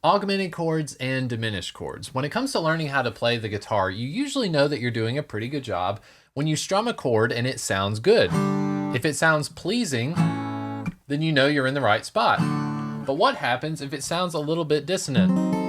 Augmented chords and diminished chords. When it comes to learning how to play the guitar, you usually know that you're doing a pretty good job when you strum a chord and it sounds good. If it sounds pleasing, then you know you're in the right spot. But what happens if it sounds a little bit dissonant?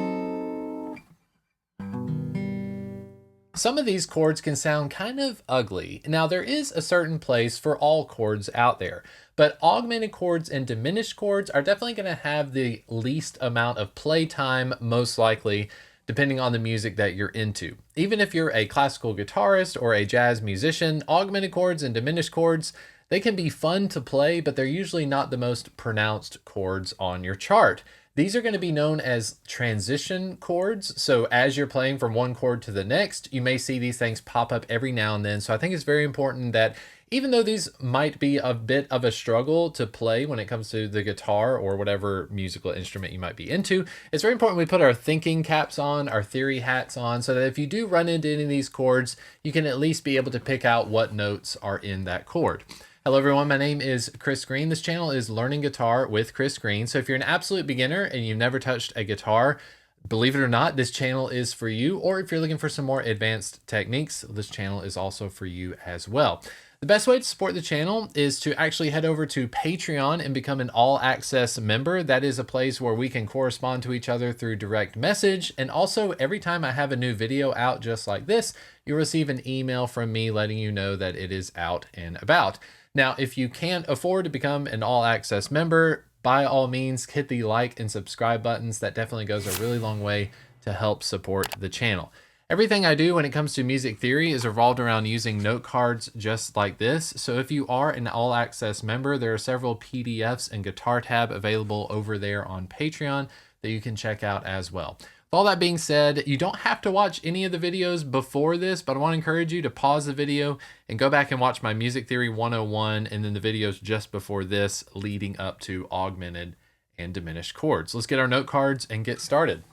Some of these chords can sound kind of ugly. Now, there is a certain place for all chords out there, but augmented chords and diminished chords are definitely going to have the least amount of playtime, most likely, depending on the music that you're into. Even if you're a classical guitarist or a jazz musician, augmented chords and diminished chords, they can be fun to play, but they're usually not the most pronounced chords on your chart. These are going to be known as transition chords. So as you're playing from one chord to the next, you may see these things pop up every now and then. So I think it's very important that even though these might be a bit of a struggle to play when it comes to the guitar or whatever musical instrument you might be into, it's very important we put our thinking caps on, our theory hats on, so that if you do run into any of these chords, you can at least be able to pick out what notes are in that chord. Hello everyone, my name is Chris Green. This channel is Learning Guitar with Chris Green. So if you're an absolute beginner and you've never touched a guitar, believe it or not, this channel is for you. Or if you're looking for some more advanced techniques, this channel is also for you as well. The best way to support the channel is to actually head over to Patreon and become an all-access member. That is a place where we can correspond to each other through direct message. And also, every time I have a new video out just like this, you'll receive an email from me letting you know that it is out and about. Now, if you can't afford to become an all-access member, by all means, hit the like and subscribe buttons. That definitely goes a really long way to help support the channel. Everything I do when it comes to music theory is revolved around using note cards just like this. So if you are an all-access member, there are several PDFs and guitar tab available over there on Patreon that you can check out as well. With all that being said, you don't have to watch any of the videos before this, but I want to encourage you to pause the video and go back and watch my Music Theory 101 and then the videos just before this leading up to augmented and diminished chords. Let's get our note cards and get started.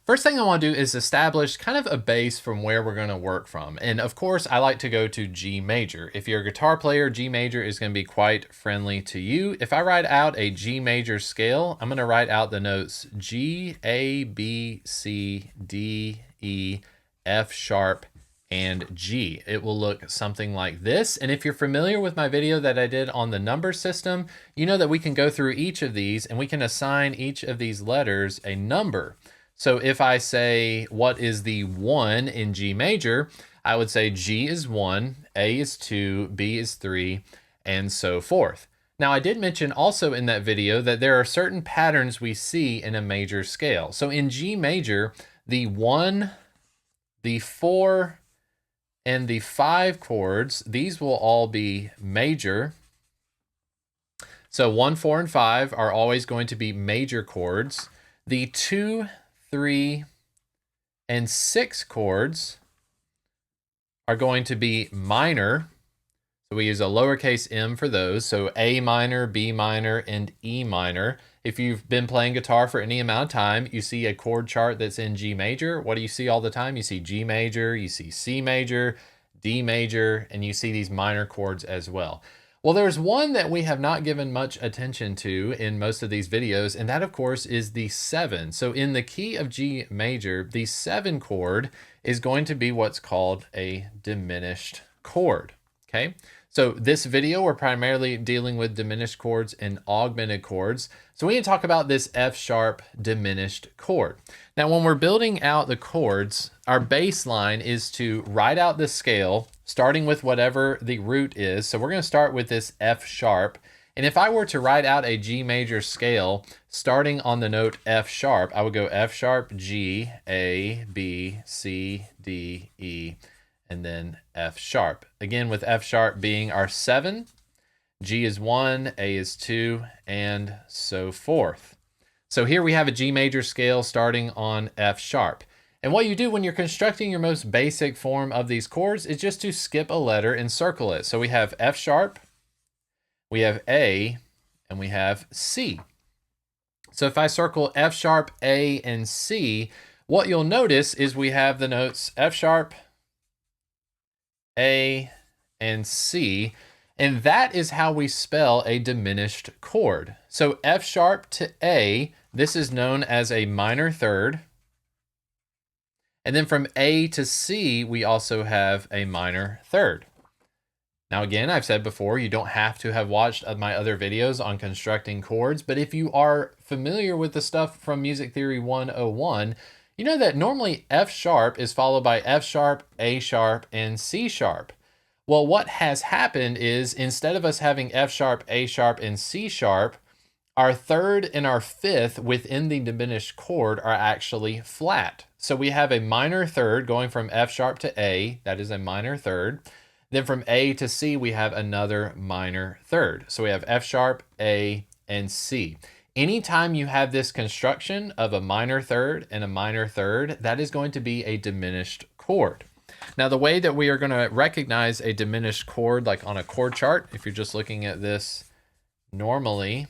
First thing I want to do is establish kind of a base from where we're going to work from. And of course, I like to go to G major. If you're a guitar player, G major is going to be quite friendly to you. If I write out a G major scale, I'm going to write out the notes G, A, B, C, D, E, F sharp, and G. It will look something like this. And if you're familiar with my video that I did on the number system, you know that we can go through each of these and we can assign each of these letters a number. So if I say, what is the 1 in G major, I would say G is 1, A is 2, B is 3, and so forth. Now, I did mention also in that video that there are certain patterns we see in a major scale. So in G major, the 1, the 4, and the 5 chords, these will all be major. So 1, 4, and 5 are always going to be major chords. The 2, 3, and 6 chords are going to be minor. So we use a lowercase m for those. So A minor, B minor, and E minor. If you've been playing guitar for any amount of time, you see a chord chart that's in G major. What do you see all the time? You see G major, you see C major, D major, and you see these minor chords as well. Well, there's one that we have not given much attention to in most of these videos, and that of course is the 7. So in the key of G major, the 7 chord is going to be what's called a diminished chord, okay? So this video, we're primarily dealing with diminished chords and augmented chords. So we need to talk about this F sharp diminished chord. Now, when we're building out the chords, our baseline is to write out the scale, starting with whatever the root is. So we're going to start with this F sharp. And if I were to write out a G major scale starting on the note F sharp, I would go F sharp, G, A, B, C, D, E, and then F sharp. Again, with F sharp being our 7, G is 1, A is 2, and so forth. So here we have a G major scale starting on F sharp. And what you do when you're constructing your most basic form of these chords is just to skip a letter and circle it. So we have F sharp, we have A, and we have C. So if I circle F sharp, A, and C, what you'll notice is we have the notes F sharp, A, and C. And that is how we spell a diminished chord. So F sharp to A, this is known as a minor third. And then from A to C, we also have a minor third. Now, again, I've said before, you don't have to have watched my other videos on constructing chords, but if you are familiar with the stuff from Music Theory 101, you know that normally F sharp is followed by F sharp, A sharp, and C sharp. Well, what has happened is instead of us having F sharp, A sharp, and C sharp, our third and our fifth within the diminished chord are actually flat. So we have a minor third going from F sharp to A, that is a minor third. Then from A to C, we have another minor third. So we have F sharp, A, and C. Anytime you have this construction of a minor third and a minor third, that is going to be a diminished chord. Now, the way that we are going to recognize a diminished chord, like on a chord chart, if you're just looking at this normally,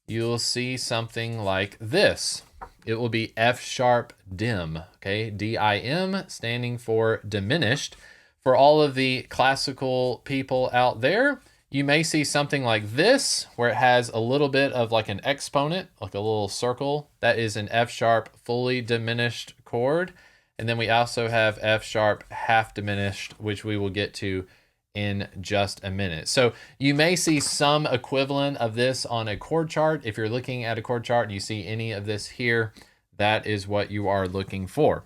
you'll see something like this. It will be F sharp dim, okay? D-I-M standing for diminished. For all of the classical people out there, you may see something like this, where it has a little bit of like an exponent, like a little circle. That is an F sharp fully diminished chord. And then we also have F sharp half diminished, which we will get to in just a minute. So you may see some equivalent of this on a chord chart. If you're looking at a chord chart and you see any of this here, that is what you are looking for.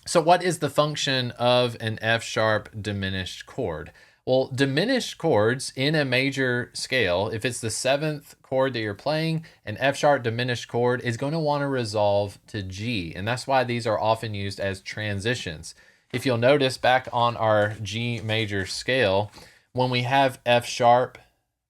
So what is the function of an F sharp diminished chord? Well, diminished chords in a major scale, if it's the seventh chord that you're playing, an F sharp diminished chord is going to want to resolve to G. And that's why these are often used as transitions. If you'll notice back on our G major scale, when we have F sharp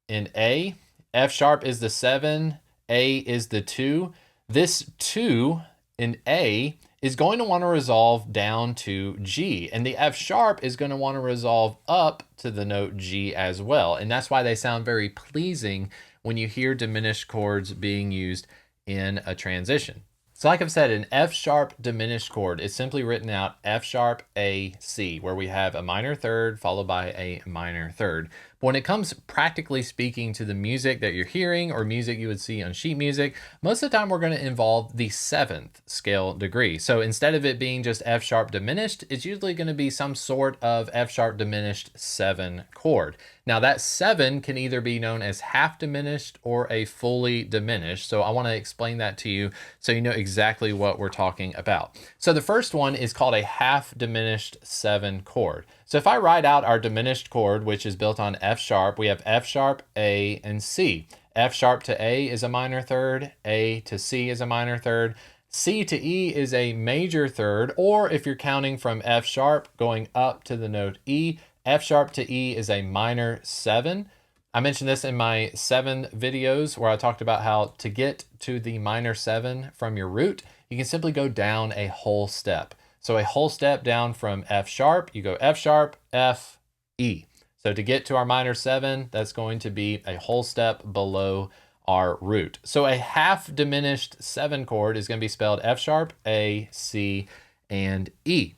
in A, F sharp is the 7, A is the 2. This 2 in A is going to want to resolve down to G, and the F sharp is going to want to resolve up to the note G as well. And that's why they sound very pleasing when you hear diminished chords being used in a transition. So like I've said, an F sharp diminished chord is simply written out F sharp, A, C, where we have a minor third followed by a minor third. But when it comes practically speaking to the music that you're hearing or music you would see on sheet music, most of the time we're going to involve the seventh scale degree. So instead of it being just F sharp diminished, it's usually going to be some sort of F sharp diminished 7 chord. Now that 7 can either be known as half diminished or a fully diminished. So I want to explain that to you so you know exactly what we're talking about. So the first one is called a half diminished 7 chord. So if I write out our diminished chord, which is built on F sharp, we have F sharp, A, and C. F sharp to A is a minor third, A to C is a minor third, C to E is a major third, or if you're counting from F sharp going up to the note E, F sharp to E is a minor 7. I mentioned this in my 7 videos where I talked about how to get to the minor 7 from your root, you can simply go down a whole step. So a whole step down from F sharp, you go F sharp, F, E. So to get to our minor 7, that's going to be a whole step below our root. So a half diminished 7 chord is going to be spelled F sharp, A, C, and E.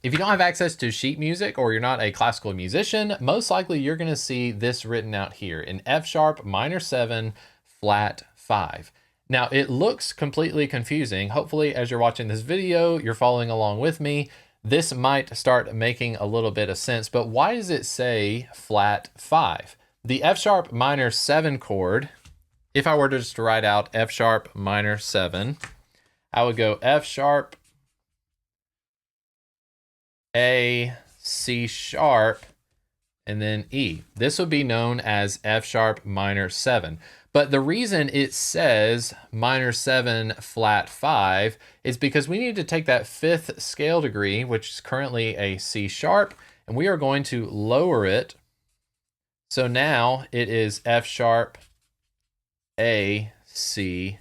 If you don't have access to sheet music or you're not a classical musician, most likely you're going to see this written out here in F sharp minor 7 flat 5. Now it looks completely confusing. Hopefully as you're watching this video, you're following along with me. This might start making a little bit of sense, but why does it say flat 5? The F sharp minor 7 chord, if I were to just write out F sharp minor 7, I would go F sharp, A, C sharp, and then E. This would be known as F sharp minor 7. But the reason it says minor 7 flat 5 is because we need to take that 5th scale degree, which is currently a C sharp, and we are going to lower it. So now it is F sharp, A, C,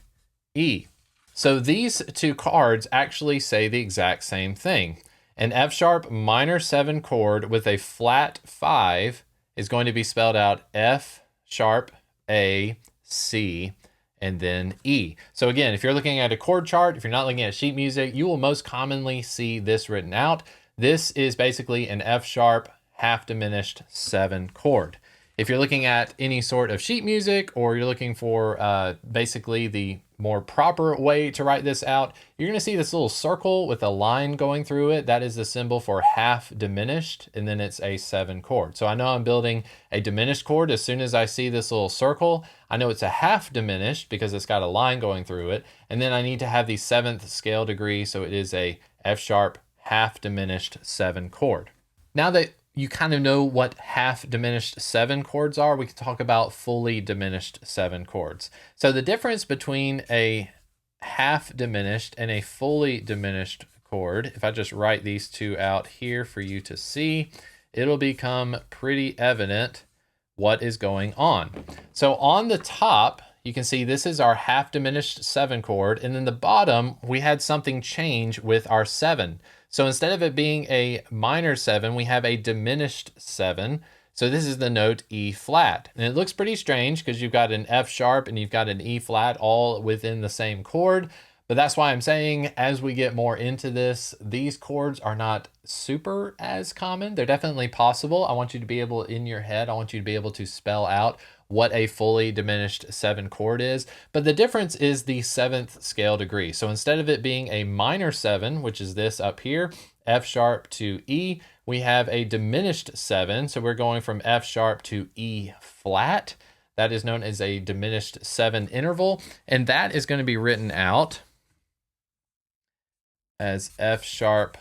E. So these two cards actually say the exact same thing. An F sharp minor 7 chord with a flat 5 is going to be spelled out F sharp, A, C, and then E. So again, if you're looking at a chord chart, if you're not looking at sheet music, you will most commonly see this written out. This is basically an F sharp half diminished 7 chord. If you're looking at any sort of sheet music, or you're looking for basically the more proper way to write this out, you're going to see this little circle with a line going through it. That is the symbol for half diminished, and then it's a 7 chord. So I know I'm building a diminished chord as soon as I see this little circle. I know it's a half diminished because it's got a line going through it. And then I need to have the 7th scale degree, so it is a F sharp half diminished 7 chord. Now that you kind of know what half diminished 7 chords are, we can talk about fully diminished 7 chords. So the difference between a half diminished and a fully diminished chord, if I just write these two out here for you to see, it'll become pretty evident what is going on. So on the top, you can see this is our half diminished 7 chord, and then the bottom, we had something change with our 7. So instead of it being a minor 7, we have a diminished 7. So this is the note E flat. And it looks pretty strange because you've got an F sharp and you've got an E flat all within the same chord. But that's why I'm saying as we get more into this, these chords are not super as common. They're definitely possible. I want you to be able, in your head, I want you to be able to spell out what a fully diminished 7 chord is. But the difference is the 7th scale degree. So instead of it being a minor 7, which is this up here, F sharp to E, we have a diminished 7. So we're going from F sharp to E flat. That is known as a diminished 7 interval. And that is going to be written out as F sharp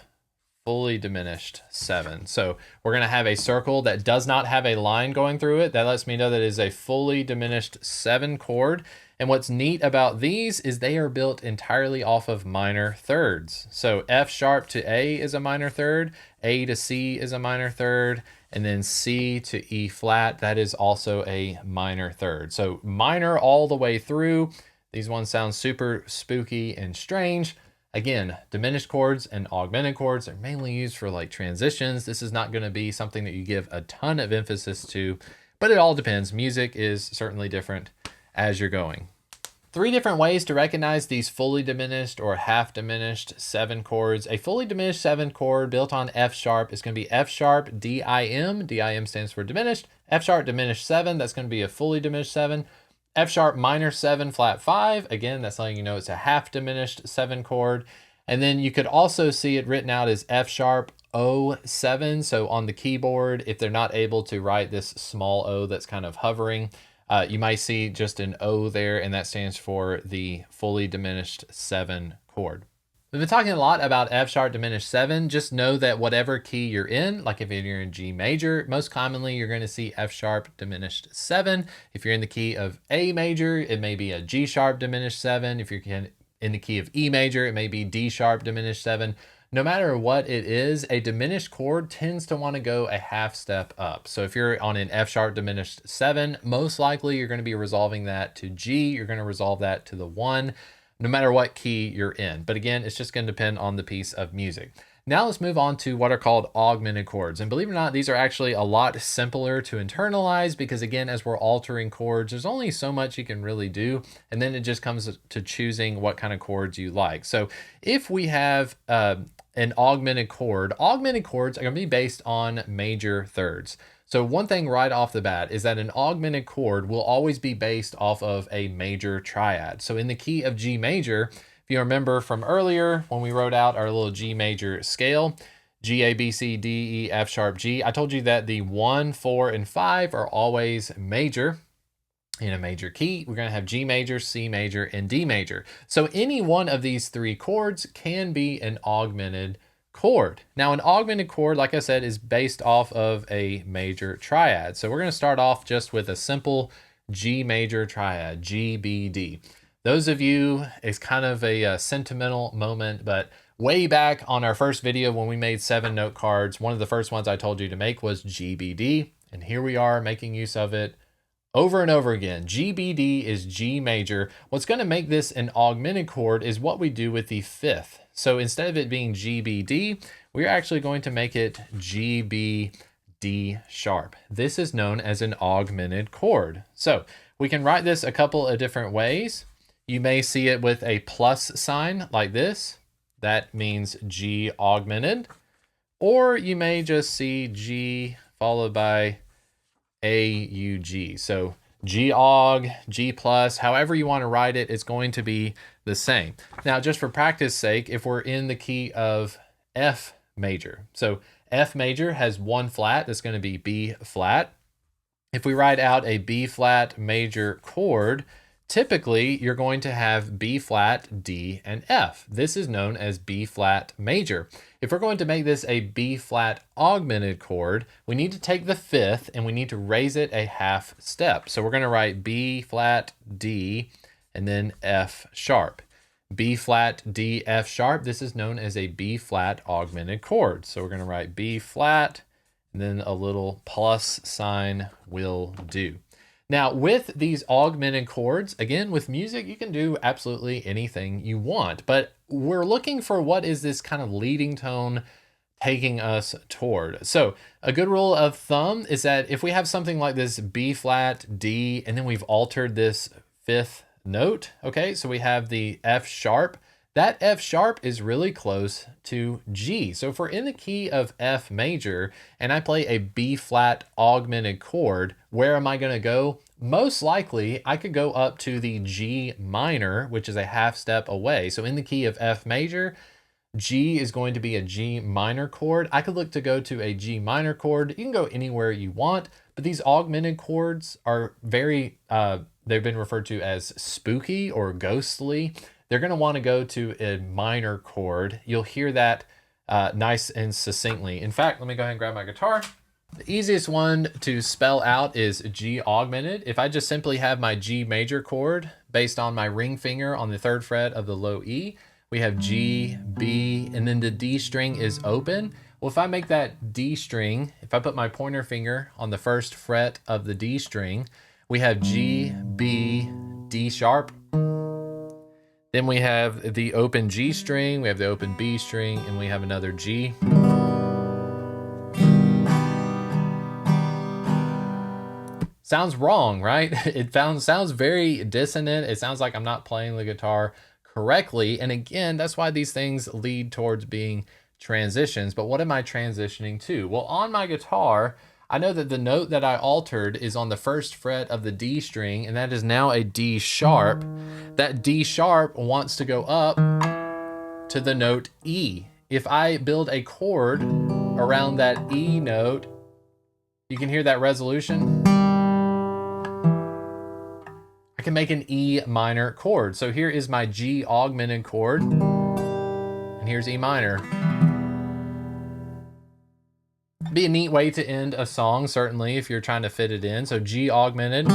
fully diminished 7. So we're going to have a circle that does not have a line going through it. That lets me know that it is a fully diminished 7 chord. And what's neat about these is they are built entirely off of minor thirds. So F sharp to A is a minor third, A to C is a minor third, and then C to E flat, that is also a minor third. So minor all the way through. These ones sound super spooky and strange. Again, diminished chords and augmented chords are mainly used for like transitions. This is not going to be something that you give a ton of emphasis to, but it all depends. Music is certainly different as you're going. 3 different ways to recognize these fully diminished or half diminished 7 chords. A fully diminished 7 chord built on F sharp is going to be F sharp DIM. DIM stands for diminished. F sharp diminished 7, that's going to be a fully diminished 7. F sharp minor 7 flat 5, again, that's letting you know it's a half diminished 7 chord. And then you could also see it written out as F sharp O7. So on the keyboard, if they're not able to write this small O that's kind of hovering, you might see just an O there, and that stands for the fully diminished 7 chord. We've been talking a lot about F sharp diminished 7. Just know that whatever key you're in, like if you're in G major, most commonly you're going to see F sharp diminished 7. If you're in the key of A major, it may be a G sharp diminished 7. If you're in the key of E major, it may be D sharp diminished 7. No matter what it is, a diminished chord tends to want to go a half step up. So if you're on an F sharp diminished 7, most likely you're going to be resolving that to G. You're going to resolve that to the 1. No matter what key you're in. But again, it's just going to depend on the piece of music. Now let's move on to what are called augmented chords. And believe it or not, these are actually a lot simpler to internalize because again, as we're altering chords, there's only so much you can really do. And then it just comes to choosing what kind of chords you like. So if we have an augmented chords are going to be based on major thirds. So one thing right off the bat is that an augmented chord will always be based off of a major triad. So in the key of G major, if you remember from earlier when we wrote out our little G major scale, G, A, B, C, D, E, F sharp, G, I told you that the 1, 4, and 5 are always major. In a major key, we're going to have G major, C major, and D major. So any one of these 3 chords can be an augmented chord. Now an augmented chord, like I said, is based off of a major triad. So we're going to start off just with a simple G major triad, G, B, D. Those of you, it's kind of a sentimental moment, but way back on our first video when we made 7 note cards, one of the first ones I told you to make was G, B, D. And here we are making use of it over and over again. G, B, D is G major. What's going to make this an augmented chord is what we do with the 5th. So instead of it being G, B, D, we're actually going to make it G, B, D sharp. This is known as an augmented chord. So we can write this a couple of different ways. You may see it with a plus sign like this. That means G augmented. Or you may just see G followed by A, U, G. So G aug, G plus, however you want to write it, it's going to be the same. Now, just for practice sake, if we're in the key of F major, so F major has one flat, that's going to be B flat. If we write out a B flat major chord, typically you're going to have B flat, D, and F. This is known as B flat major. If we're going to make this a B flat augmented chord, we need to take the fifth and we need to raise it a half step. So we're going to write B flat, D, and then F sharp. B flat, D, F sharp. This is known as a B flat augmented chord. So we're going to write B flat, and then a little plus sign will do. Now, with these augmented chords, again, with music, you can do absolutely anything you want, but we're looking for what is this kind of leading tone taking us toward. So a good rule of thumb is that if we have something like this B flat, D, and then we've altered this fifth note, okay, so we have the F sharp, that F sharp is really close to G. So if we're in the key of F major and I play a B flat augmented chord, where am I going to go? Most likely I could go up to the G minor, which is a half step away. So in the key of F major, G is going to be a G minor chord. I could look to go to a G minor chord. You can go anywhere you want, but these augmented chords are very, they've been referred to as spooky or ghostly. They're going to want to go to a minor chord. You'll hear that nice and succinctly. In fact, let me go ahead and grab my guitar. The easiest one to spell out is G augmented. If I just simply have my G major chord based on my ring finger on the 3rd fret of the low E, we have G, B, and then the D string is open. Well, if I make that D string, if I put my pointer finger on the 1st fret of the D string, we have G, B, D sharp. Then we have the open G string, we have the open B string, and we have another G. Sounds wrong, right? It sounds very dissonant. It sounds like I'm not playing the guitar correctly. And again, that's why these things lead towards being transitions. But what am I transitioning to? Well, on my guitar, I know that the note that I altered is on the 1st fret of the D string, and that is now a D sharp. That D sharp wants to go up to the note E. If I build a chord around that E note, you can hear that resolution. I can make an E minor chord. So here is my G augmented chord, and here's E minor. Be a neat way to end a song, certainly, if you're trying to fit it in. So G augmented.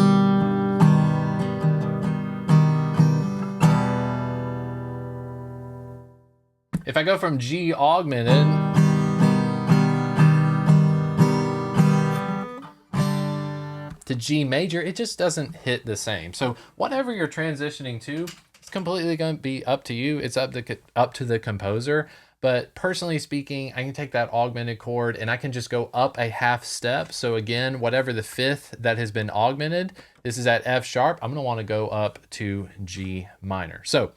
If I go from G augmented to G major, it just doesn't hit the same. So whatever you're transitioning to, it's completely going to be up to you. It's up to the composer. But personally speaking, I can take that augmented chord and I can just go up a half step. So again, whatever the 5th that has been augmented, this is at F sharp, I'm going to want to go up to G minor. So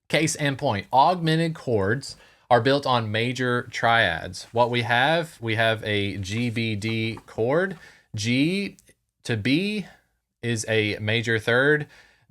case in point, augmented chords are built on major triads. What we have a GBD chord. G to B is a major 3rd.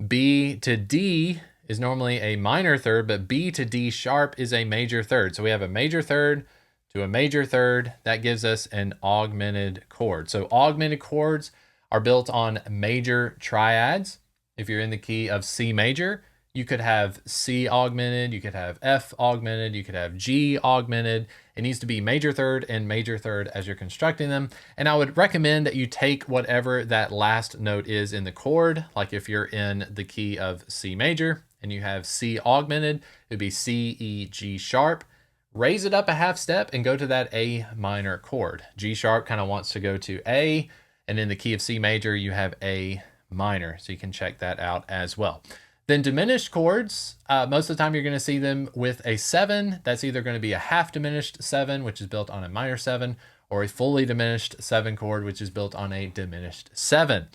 B to D is normally a minor 3rd, but B to D sharp is a major 3rd. So we have a major 3rd to a major 3rd. That gives us an augmented chord. So augmented chords are built on major triads. If you're in the key of C major, you could have C augmented, you could have F augmented, you could have G augmented. It needs to be major 3rd and major 3rd as you're constructing them. And I would recommend that you take whatever that last note is in the chord. Like if you're in the key of C major and you have C augmented, it'd be C, E, G sharp. Raise it up a half step and go to that A minor chord. G sharp kind of wants to go to A, and in the key of C major, you have A minor. So you can check that out as well. Then diminished chords, most of the time you're going to see them with a 7. That's either going to be a half diminished 7, which is built on a minor 7, or a fully diminished 7 chord, which is built on a diminished 7.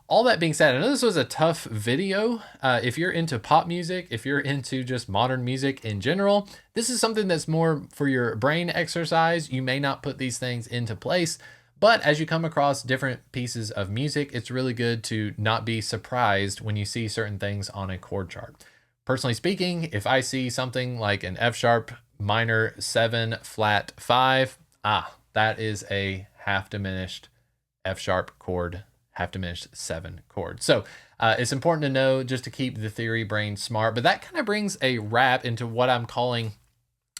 All that being said, I know this was a tough video. If you're into pop music, if you're into just modern music in general, this is something that's more for your brain exercise. You may not put these things into place, But as you come across different pieces of music, it's really good to not be surprised when you see certain things on a chord chart. Personally speaking, if I see something like an F sharp minor 7 flat 5, that is a half diminished F sharp chord, half diminished 7 chord. So it's important to know just to keep the theory brain smart. But that kind of brings a wrap into what I'm calling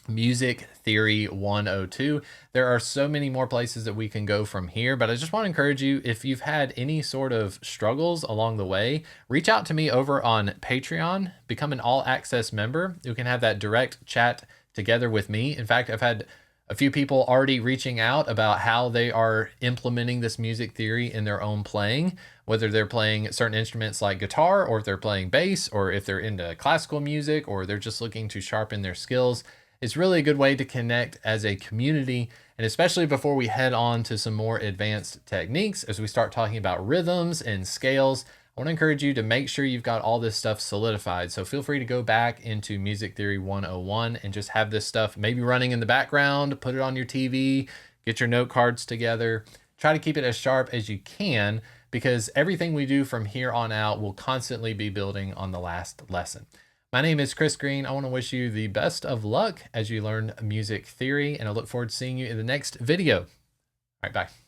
Music Theory 102. There are so many more places that we can go from here, but I just want to encourage you, if you've had any sort of struggles along the way, reach out to me over on Patreon, become an all access member. You can have that direct chat together with me. In fact, I've had a few people already reaching out about how they are implementing this music theory in their own playing, whether they're playing certain instruments like guitar, or if they're playing bass, or if they're into classical music, or they're just looking to sharpen their skills. It's really a good way to connect as a community, and especially before we head on to some more advanced techniques, as we start talking about rhythms and scales, I want to encourage you to make sure you've got all this stuff solidified. So feel free to go back into Music Theory 101 and just have this stuff maybe running in the background, put it on your TV, get your note cards together, try to keep it as sharp as you can, because everything we do from here on out will constantly be building on the last lesson. My name is Chris Green. I want to wish you the best of luck as you learn music theory, and I look forward to seeing you in the next video. All right, bye.